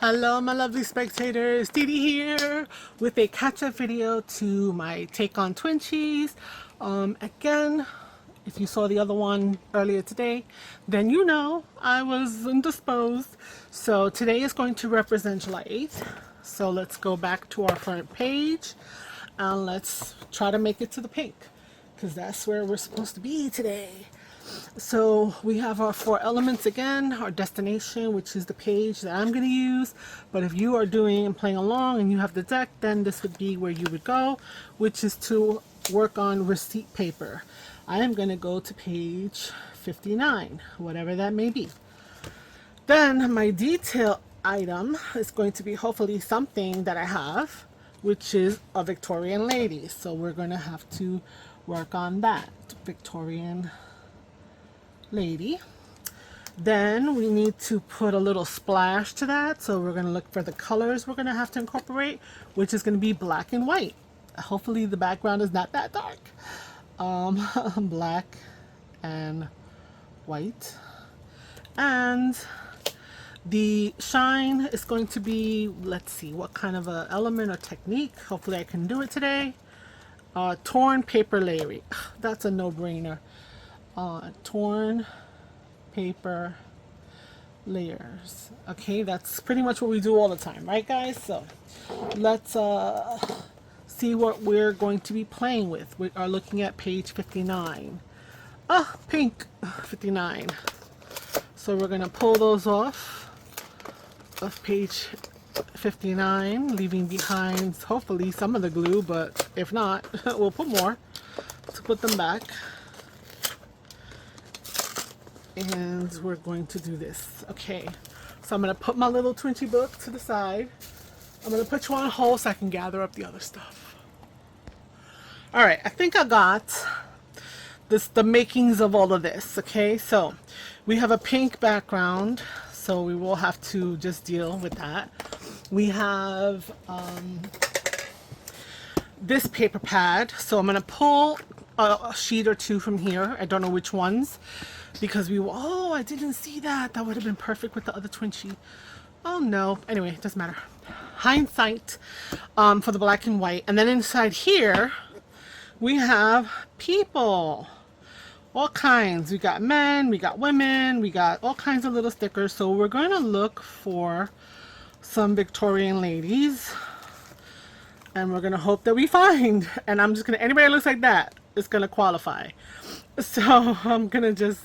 Hello my lovely spectators, Dee Dee here with a catch-up video to my take on Twinches. Again, if you saw the other one earlier today, then you know I was indisposed. So today is going to represent July 8th. So let's go back to our front page and let's try to make it to the pink, because that's where we're supposed to be today. So we have our 4 elements again, our destination, which is the page that I'm going to use. But if you are doing and playing along and you have the deck, then this would be where you would go, which is to work on receipt paper. I am going to go to page 59, whatever that may be. Then my detail item is going to be hopefully something that I have, which is a Victorian lady. So we're going to have to work on that Victorian lady. Then we need to put a little splash to that, so we're going to look for the colors we're going to have to incorporate, which is going to be black and white. Hopefully the background is not that dark. Black and white. And the shine is going to be, let's see what kind of a element or technique. Hopefully I can do it today. Torn paper layering. That's a no-brainer. Torn paper layers. Okay, that's pretty much what we do all the time, right guys? So let's see what we're going to be playing with. We are looking at page 59. Pink 59. So we're gonna pull those off of page 59, leaving behind hopefully some of the glue, but if not we'll put more to put them back. And we're going to do this. Okay, so I'm going to put my little Twinchy book to the side. I'm going to put you on hold so I can gather up the other stuff. Alright, I think I got the makings of all of this. Okay, so we have a pink background, so we will have to just deal with that. We have this paper pad, so I'm going to pull a sheet or two from here. I don't know which ones, because oh, I didn't see that. That would have been perfect with the other Twinchy. Oh no. Anyway, it doesn't matter. Hindsight for the black and white. And then inside here, we have people. All kinds. We got men, we got women, we got all kinds of little stickers. So we're going to look for some Victorian ladies. And we're going to hope that we find. And I'm just going to, anybody that looks like that is going to qualify. So I'm going to just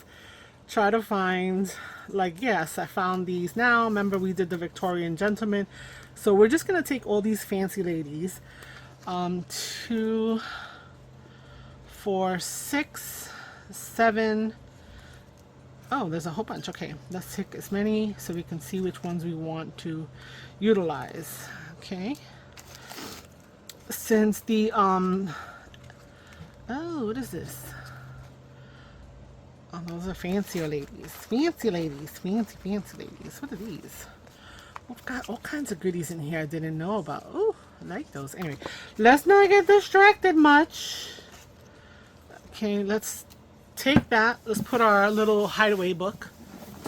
try to find, like, yes, I found these now. Remember we did the Victorian gentleman. So we're just going to take all these fancy ladies. 2, 4, 6, 7. Oh, there's a whole bunch. Okay, let's take as many so we can see which ones we want to utilize. Okay. Since the, oh, what is this? Oh, those are fancier ladies. Fancy ladies. Fancy ladies. What are these? We've got all kinds of goodies in here I didn't know about. Oh, I like those. Anyway, let's not get distracted much. Okay, let's take that. Let's put our little hideaway book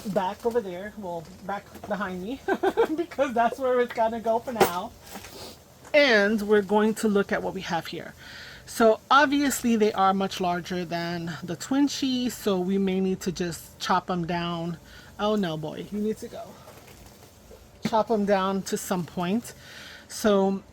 back over there. Well, back behind me. Because that's where it's gonna go for now. And we're going to look at what we have here. So obviously they are much larger than the Twinchies, so we may need to just chop them down. Oh no, boy, you need to go. Chop them down to some point. So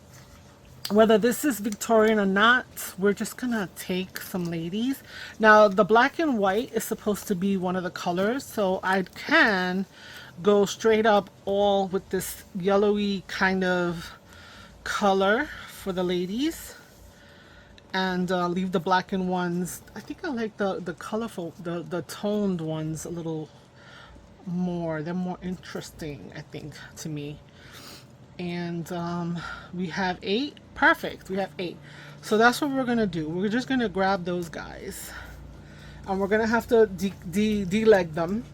whether this is Victorian or not, we're just gonna take some ladies. Now the black and white is supposed to be one of the colors, so I can go straight up all with this yellowy kind of color for the ladies. And leave the black and ones. I think I like the colorful, the toned ones a little more. They're more interesting, I think, to me. And we have 8. Perfect. We have 8. So that's what we're gonna do. We're just gonna grab those guys, and we're gonna have to de-leg them.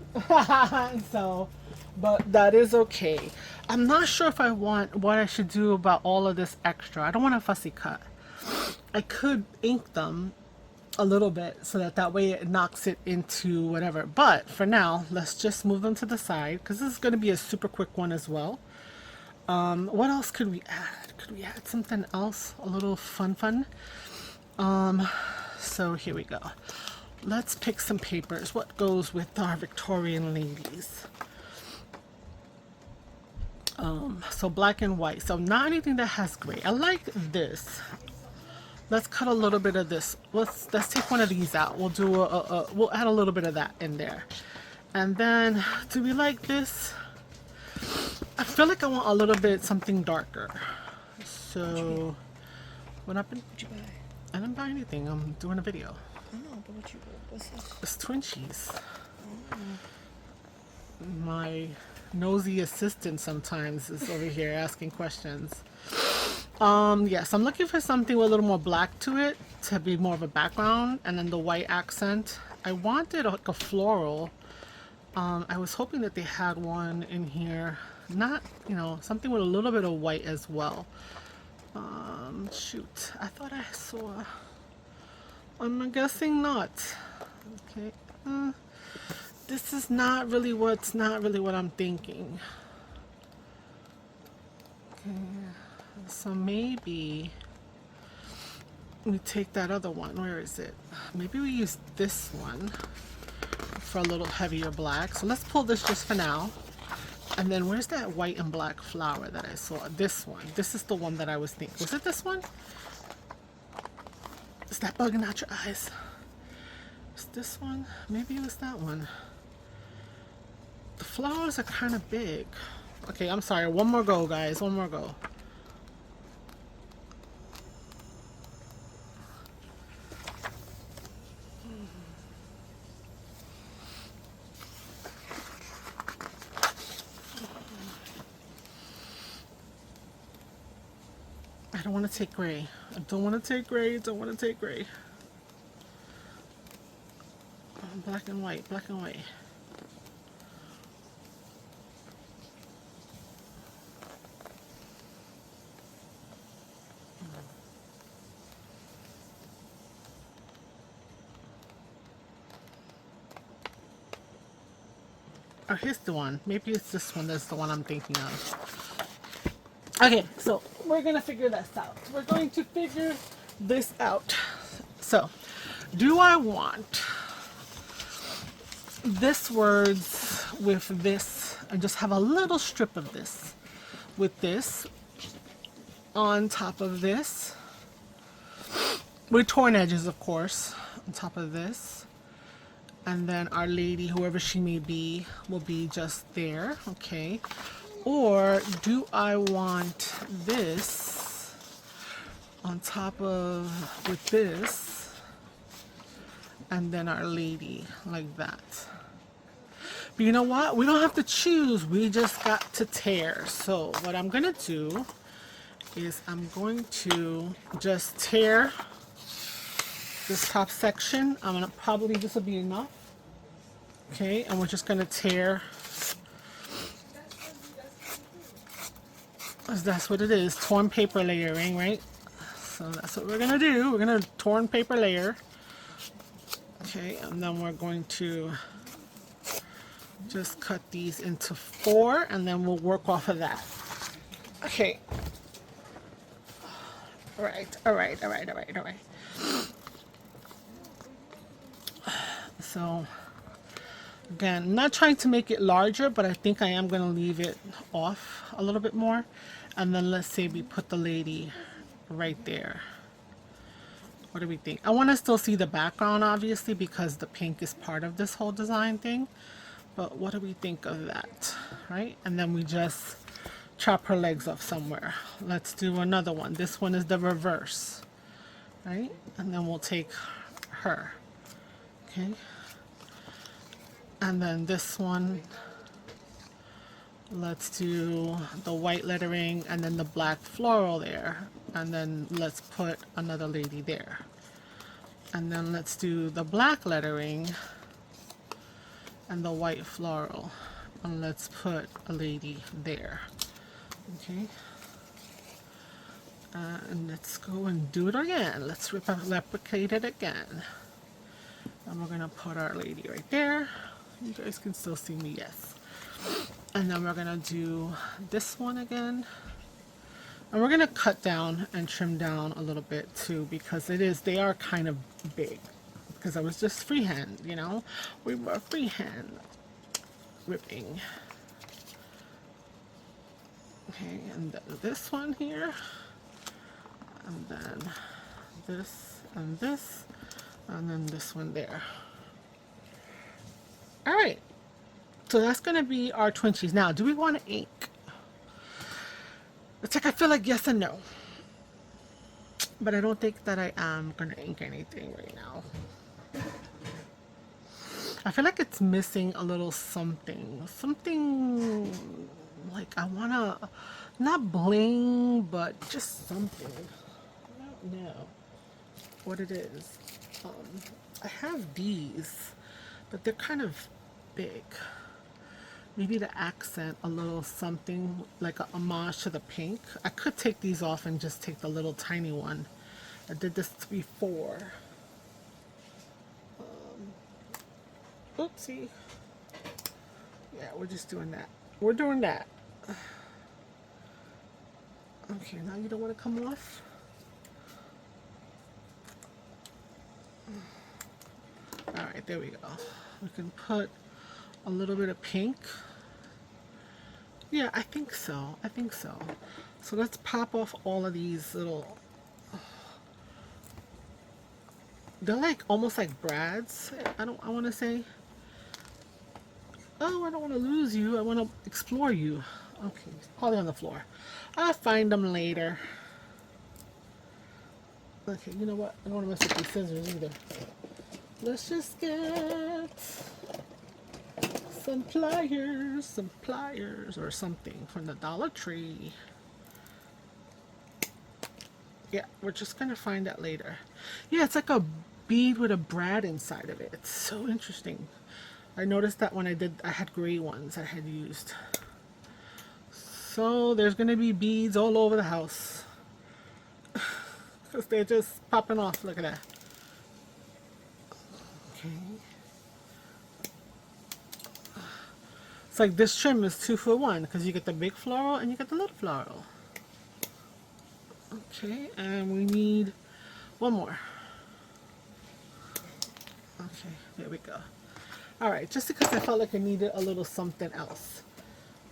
So, but that is okay. I'm not sure if I want what I should do about all of this extra. I don't want a fussy cut. I could ink them a little bit so that way it knocks it into whatever, but for now let's just move them to the side because this is going to be a super quick one as well. What else could we add? Could we add something else? A little fun? So here we go. Let's pick some papers. What goes with our Victorian ladies? So black and white. So not anything that has gray. I like this. Let's cut a little bit of this. Let's take one of these out. We'll do we'll add a little bit of that in there. And then, do we like this? I feel like I want a little bit something darker. So, what happened? What'd you buy? I didn't buy anything. I'm doing a video. I know, but what's this? It's Twinches. Oh. My nosy assistant sometimes is over here asking questions. Yes, I'm looking for something with a little more black to it to be more of a background, and then the white accent. I wanted like a floral. I was hoping that they had one in here. Not, you know, something with a little bit of white as well. Shoot, I thought I saw. I'm guessing not. Okay. This is not really what I'm thinking. Okay. So maybe we take that other one. Where is it? Maybe we use this one for a little heavier black. So let's pull this just for now. And then where's that white and black flower that I saw? This one. This is the one that I was thinking. Was it this one? Is that bugging out your eyes? Is this one? Maybe it was that one. The flowers are kind of big. Okay, I'm sorry. One more go, guys. One more go. I don't want to take gray. I don't want to take gray. Don't want to take gray. Black and white. Black and white. Oh, here's the one. Maybe it's this one that's the one I'm thinking of. Okay, so we're going to figure this out. We're going to figure this out. So, do I want this words with this and just have a little strip of this with this on top of this with torn edges, of course, on top of this? And then our lady, whoever she may be, will be just there, okay? Or do I want this on top of, with this, and then our lady, like that? But you know what? We don't have to choose. We just got to tear. So what I'm going to do is I'm going to just tear this top section. I'm gonna probably, this will be enough. Okay, and we're just gonna tear. That's what it is, torn paper layering, right? So that's what we're gonna do. We're gonna torn paper layer. Okay, and then we're going to just cut these into 4, and then we'll work off of that. Okay. All right. So again, I'm not trying to make it larger, but I think I am going to leave it off a little bit more. And then let's say we put the lady right there. What do we think? I want to still see the background, obviously, because the pink is part of this whole design thing. But what do we think of that, right? And then we just chop her legs off somewhere. Let's do another one. This one is the reverse, right? And then we'll take her, okay? And then this one, let's do the white lettering and then the black floral there. And then let's put another lady there. And then let's do the black lettering and the white floral. And let's put a lady there. Okay. And let's go and do it again. Let's replicate it again. And we're going to put our lady right there. You guys can still see me, yes. And then we're gonna do this one again. And we're gonna cut down and trim down a little bit too, because they are kind of big. Because I was just freehand, you know? We were freehand ripping. Okay, and then this one here. And then this and this. And then this one there. Alright. So that's gonna be our Twinchies. Now, do we want to ink? It's like I feel like yes and no. But I don't think that I am gonna ink anything right now. I feel like it's missing a little something. Something like I wanna, not bling, but just something. I don't know what it is. I have these, but they're kind of big. Maybe to accent a little something like a homage to the pink. I could take these off and just take the little tiny one. I did this before. Oopsie. Yeah, we're just doing that. We're doing that. Okay, now you don't want to come off? Alright, there we go. We can put a little bit of pink. Yeah, I think so. I think so. So let's pop off all of these little... They're like almost like brads. I want to say. Oh, I don't want to lose you. I want to explore you. Okay, probably on the floor. I'll find them later. Okay, you know what? I don't want to mess with these scissors either. Let's just get some pliers or something from the Dollar Tree. Yeah, we're just gonna find that later. Yeah, it's like a bead with a brad inside of it. It's so interesting. I noticed that when I had gray ones I had used. So there's gonna be beads all over the house. Because they're just popping off. Look at that. Okay. It's like this trim is 2 for 1 because you get the big floral and you get the little floral. Okay, and we need one more. Okay, there we go. Alright, just because I felt like I needed a little something else.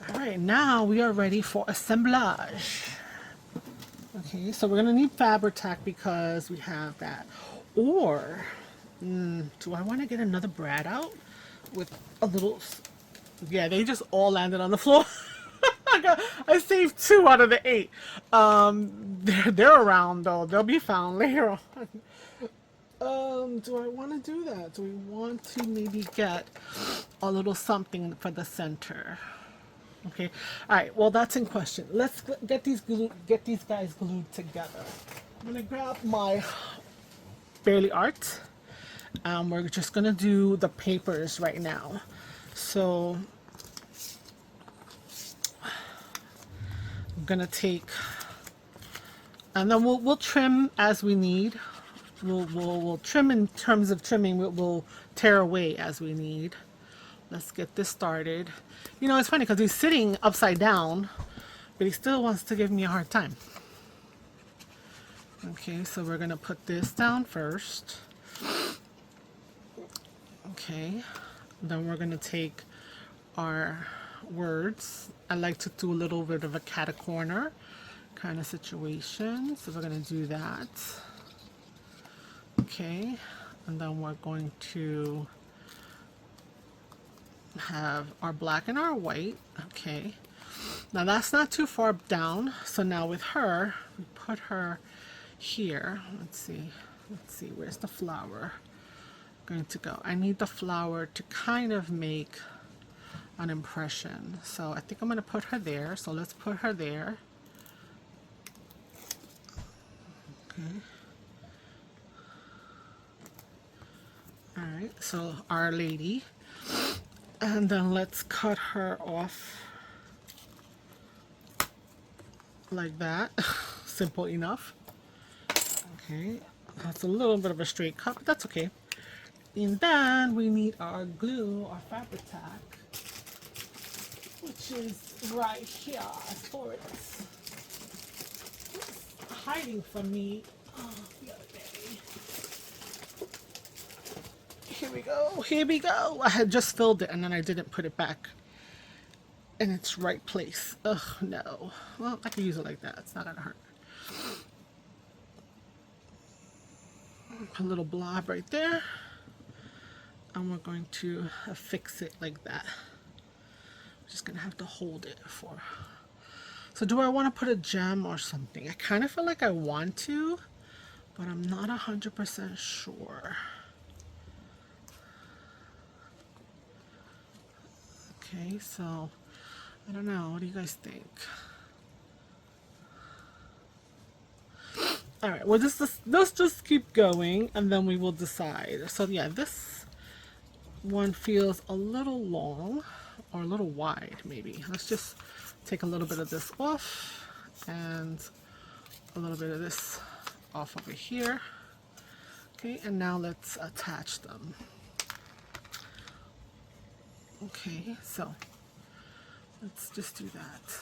Alright, now we are ready for assemblage. Okay, so we're going to need fabric tack because we have that. Or, do I want to get another brad out with a little... Yeah, they just all landed on the floor. I saved 2 out of the 8. They're around though. They'll be found later on. Do I want to do that? Do we want to maybe get a little something for the center? Okay. All right. Well, that's in question. Let's get these guys glued together. I'm gonna grab my Barely Art. We're just gonna do the papers right now. So I'm gonna take, and then we'll trim as we need. We'll trim in terms of trimming. We'll tear away as we need. Let's get this started. You know, it's funny because he's sitting upside down, but he still wants to give me a hard time. Okay, so we're gonna put this down first. Okay, then we're gonna take our words. I like to do a little bit of a cat corner kind of situation, so we're gonna do that. Okay, and then we're going to have our black and our white. Okay, now that's not too far down, so now with her, we put her here. Let's see, where's the flower going to go? I need the flower to kind of make an impression, so I think I'm going to put her there. So let's put her there. Okay. All right, so Our Lady, and then let's cut her off like that. Simple enough. Okay, that's a little bit of a straight cut, but that's okay. And then we need our glue, our fabric tack. which is right here. For it's hiding from me the other day. Here we go. Here we go. I had just filled it and then I didn't put it back in its right place. Ugh, no. Well, I can use it like that. It's not gonna hurt. A little blob right there. And we're going to affix it like that. I'm just gonna have to hold it for. So do I want to put a gem or something? I kind of feel like I want to, but I'm not 100% sure. Okay, so I don't know. What do you guys think? All right, well, let's just keep going and then we will decide. So yeah, this one feels a little long or a little wide maybe. Let's just take a little bit of this off and a little bit of this off over here. Okay, and now let's attach them. Okay, so let's just do that.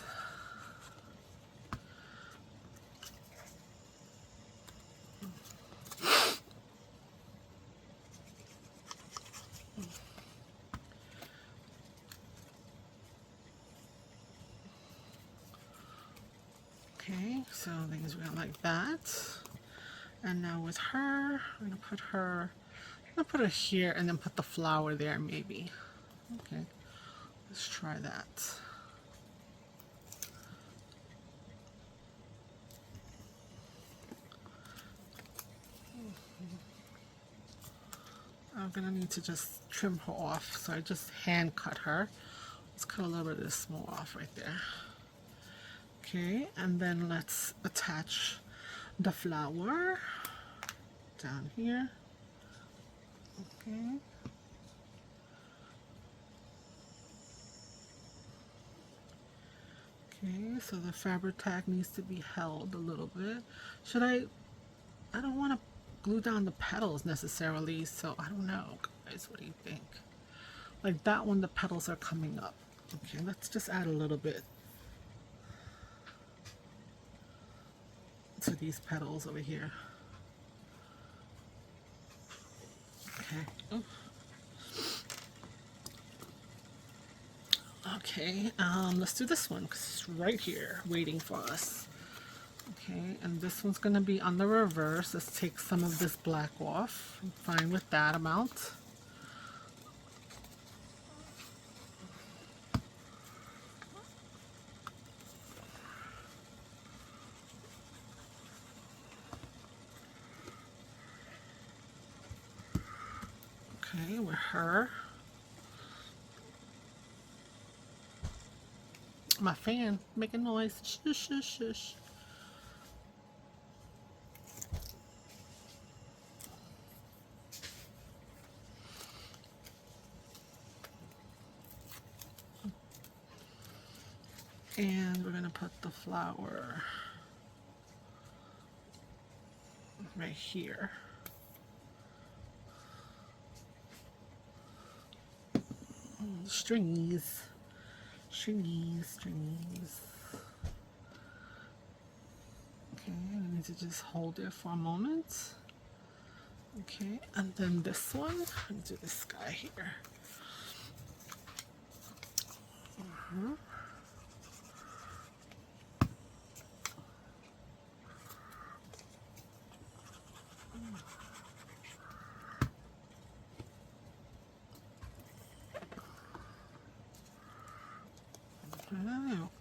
Okay, so things went like that. And now with her, I'm gonna put her here and then put the flower there maybe. Okay, let's try that. I'm gonna need to just trim her off, so I just hand cut her. Let's cut a little bit of this more off right there. Okay, and then let's attach the flower down here. Okay. Okay, so the fabric tag needs to be held a little bit. Should I don't want to glue down the petals necessarily, so I don't know, guys. What do you think? Like that one, the petals are coming up. Okay, let's just add a little bit to these petals over here. Okay. Oh. Okay, let's do this one because it's right here waiting for us. Okay, and this one's going to be on the reverse. Let's take some of this black off. I'm fine with that amount. Okay, with her. My fan making noise. Shush, shush, shush. And we're going to put the flower right here. Stringies. Stringies, stringies. Okay, I need to just hold it for a moment. Okay, and then this one, let's do this guy here.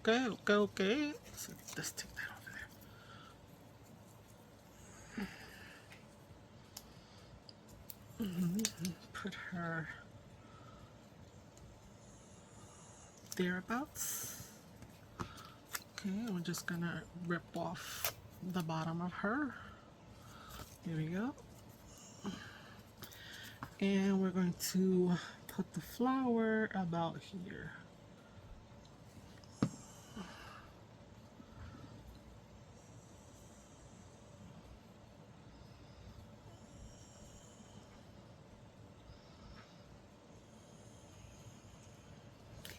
Okay, okay, okay. So let's take that over there. Put her thereabouts. Okay, we're just gonna rip off the bottom of her. Here we go. And we're going to put the flower about here.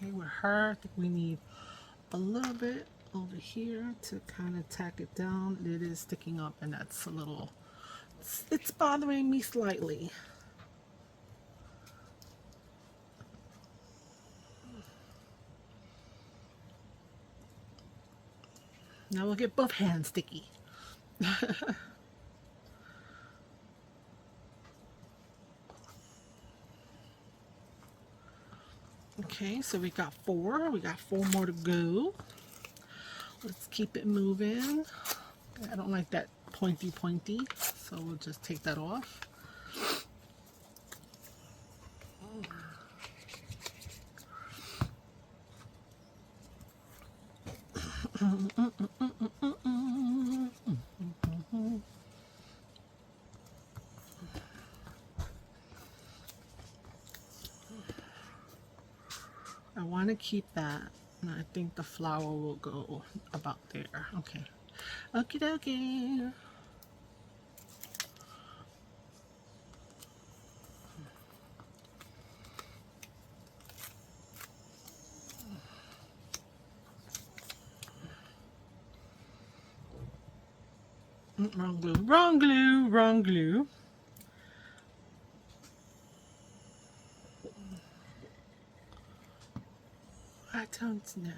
Okay, with her, I think we need a little bit over here to kind of tack it down. It is sticking up, and that's a little, it's bothering me slightly. Now we'll get both hands sticky. Okay, so we got 4. We got 4 more to go. Let's keep it moving. I don't like that pointy, so we'll just take that off. I want to keep that, and I think the flower will go about there. Okay. Okie dokie. Wrong glue, wrong glue, wrong glue. I don't know.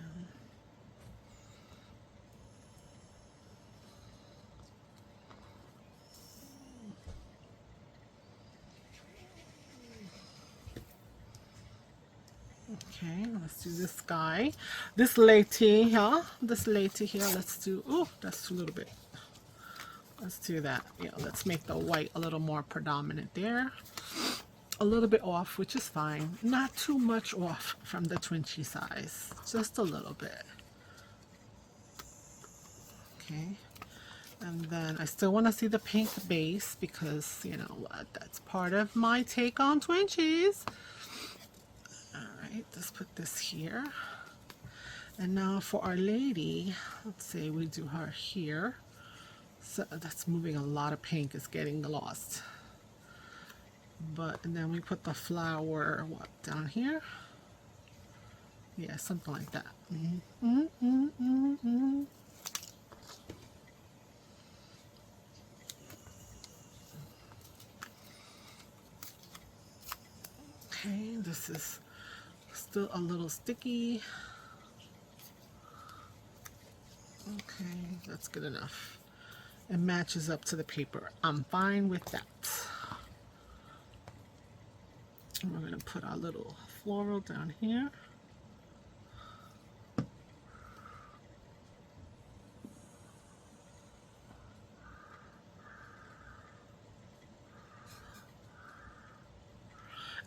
Okay, let's do this guy. This lady here, let's do, oh, that's a little bit. Let's do that. Yeah, let's make the white a little more predominant there. A little bit off, which is fine. Not too much off from the Twinchy size. Just a little bit. Okay. And then I still want to see the pink base because, you know what, that's part of my take on Twinchies. Alright, let's put this here. And now for our lady, let's say we do her here. So that's moving a lot of pink, it's getting lost. But, and then we put the flower, what, down here? Yeah, something like that. Okay, this is still a little sticky. Okay, that's good enough. It matches up to the paper. I'm fine with that. And we're going to put our little floral down here.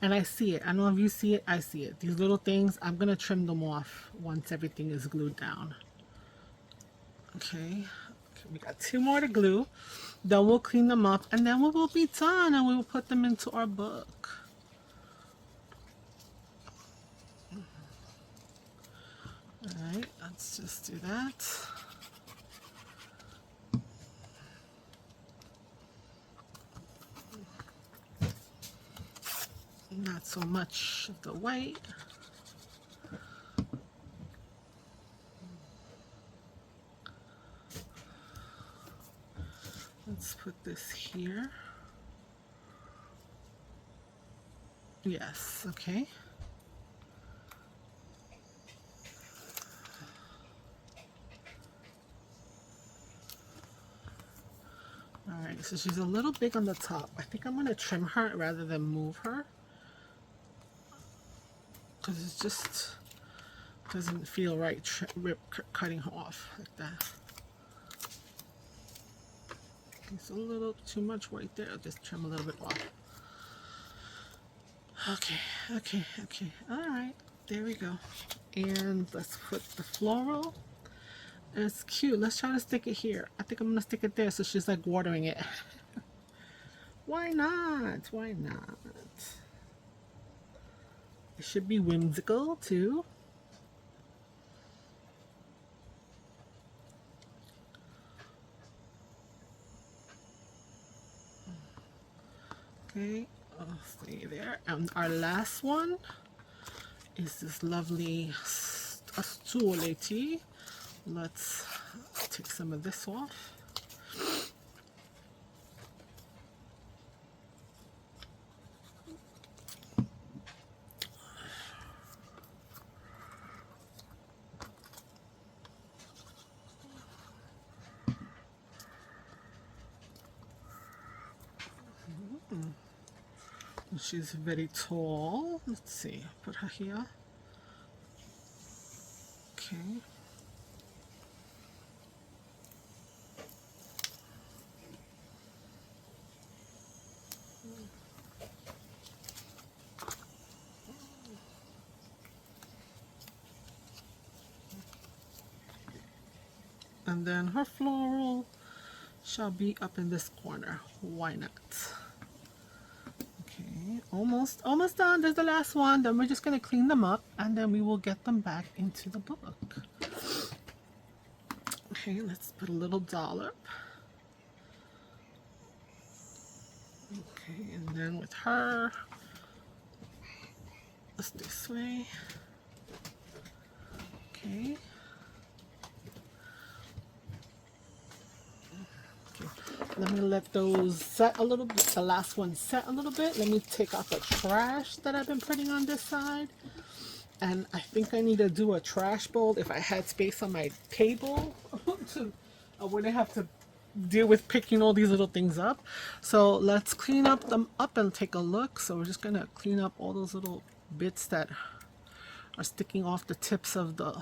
And I see it. I don't know if you see it. I see it. These little things, I'm going to trim them off once everything is glued down. Okay. We got 2 more to glue. Then we'll clean them up and then we will be done and we will put them into our book. Alright, let's just do that. Not so much of the white. Let's put this here. Yes, okay. Alright, so she's a little big on the top. I think I'm going to trim her rather than move her. Because it just doesn't feel right cutting her off like that. It's a little too much white there. I'll just trim a little bit off. Okay. Alright, there we go. And let's put the floral. It's cute. Let's try to stick it here. I think I'm going to stick it there so she's like watering it. Why not? Why not? It should be whimsical too. Okay, I'll stay there. And our last one is this lovely assorted. Let's take some of this off. She's very tall. Let's see, put her here. Okay. And then her floral shall be up in this corner. Why not? Okay, almost done. There's the last one. Then we're just gonna clean them up and then we will get them back into the book. Okay, let's put a little dollop. Okay, and then with her, let's this way. Okay. Let me let those set a little bit. The last one set a little bit. Let me take out the trash that I've been putting on this side. And I think I need to do a trash bowl if I had space on my table. I wouldn't have to deal with picking all these little things up. So let's clean them up and take a look. So we're just going to clean up all those little bits that are sticking off the tips of the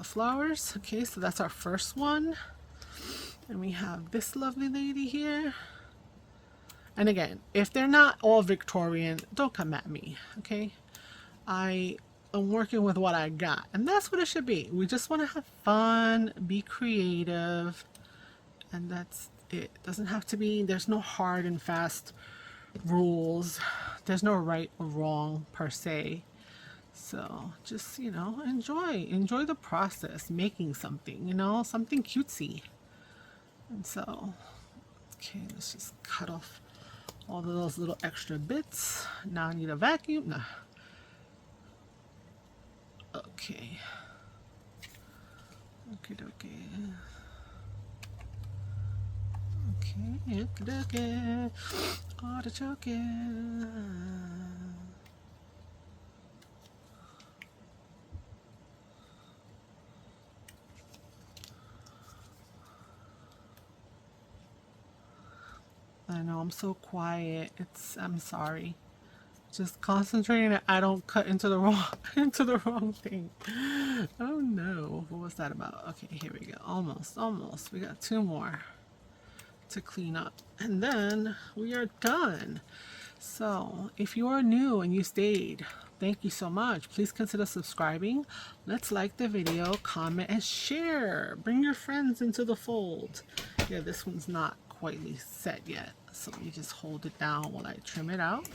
flowers. Okay, so that's our first one. And we have this lovely lady here. And again, if they're not all Victorian, don't come at me, okay? I am working with what I got, and that's what it should be. We just want to have fun, be creative, and that's it. Doesn't have to be, there's no hard and fast rules. There's no right or wrong per se. So just, you know, enjoy the process, making something, you know, something cutesy. And so, okay, let's just cut off all of those little extra bits. Now I need a vacuum. Nah. Okay. Okay. Artichoke. I know I'm so quiet. I'm sorry. Just concentrating that I don't cut into the wrong thing. Oh no. What was that about? Okay, here we go. Almost. We got 2 more to clean up. And then we are done. So if you are new and you stayed, thank you so much. Please consider subscribing. Let's like the video, comment, and share. Bring your friends into the fold. Yeah, this one's not quite set yet, so you just hold it down while I trim it out.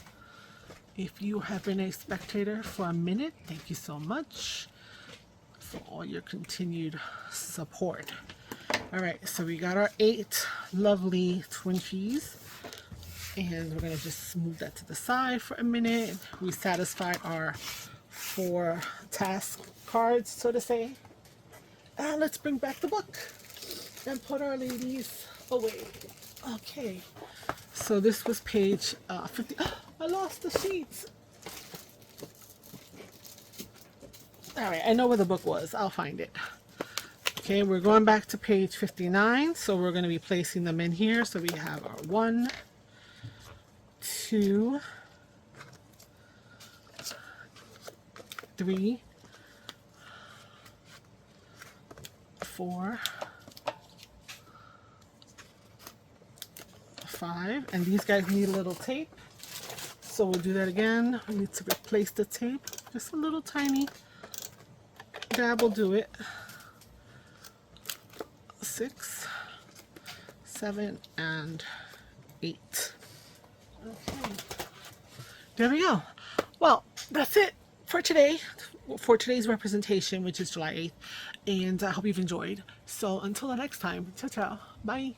If you have been a spectator for a minute, thank you so much for all your continued support. All right, so we got our 8 lovely Twinches, and we're gonna just move that to the side for a minute. We satisfied our 4 task cards, so to say. And let's bring back the book and put our ladies away. Okay, so this was page 50. I lost the sheets. All right, I know where the book was. I'll find it. Okay, we're going back to page 59. So we're going to be placing them in here. So we have our 1, 2, 3, 4, 5, and these guys need a little tape, so we'll do that again. We need to replace the tape, just a little tiny dab will do it. 6, 7, and 8. Okay, there we go. Well, that's it for today, for today's representation, which is July 8th, and I hope you've enjoyed. So until the next time, ciao ciao, bye.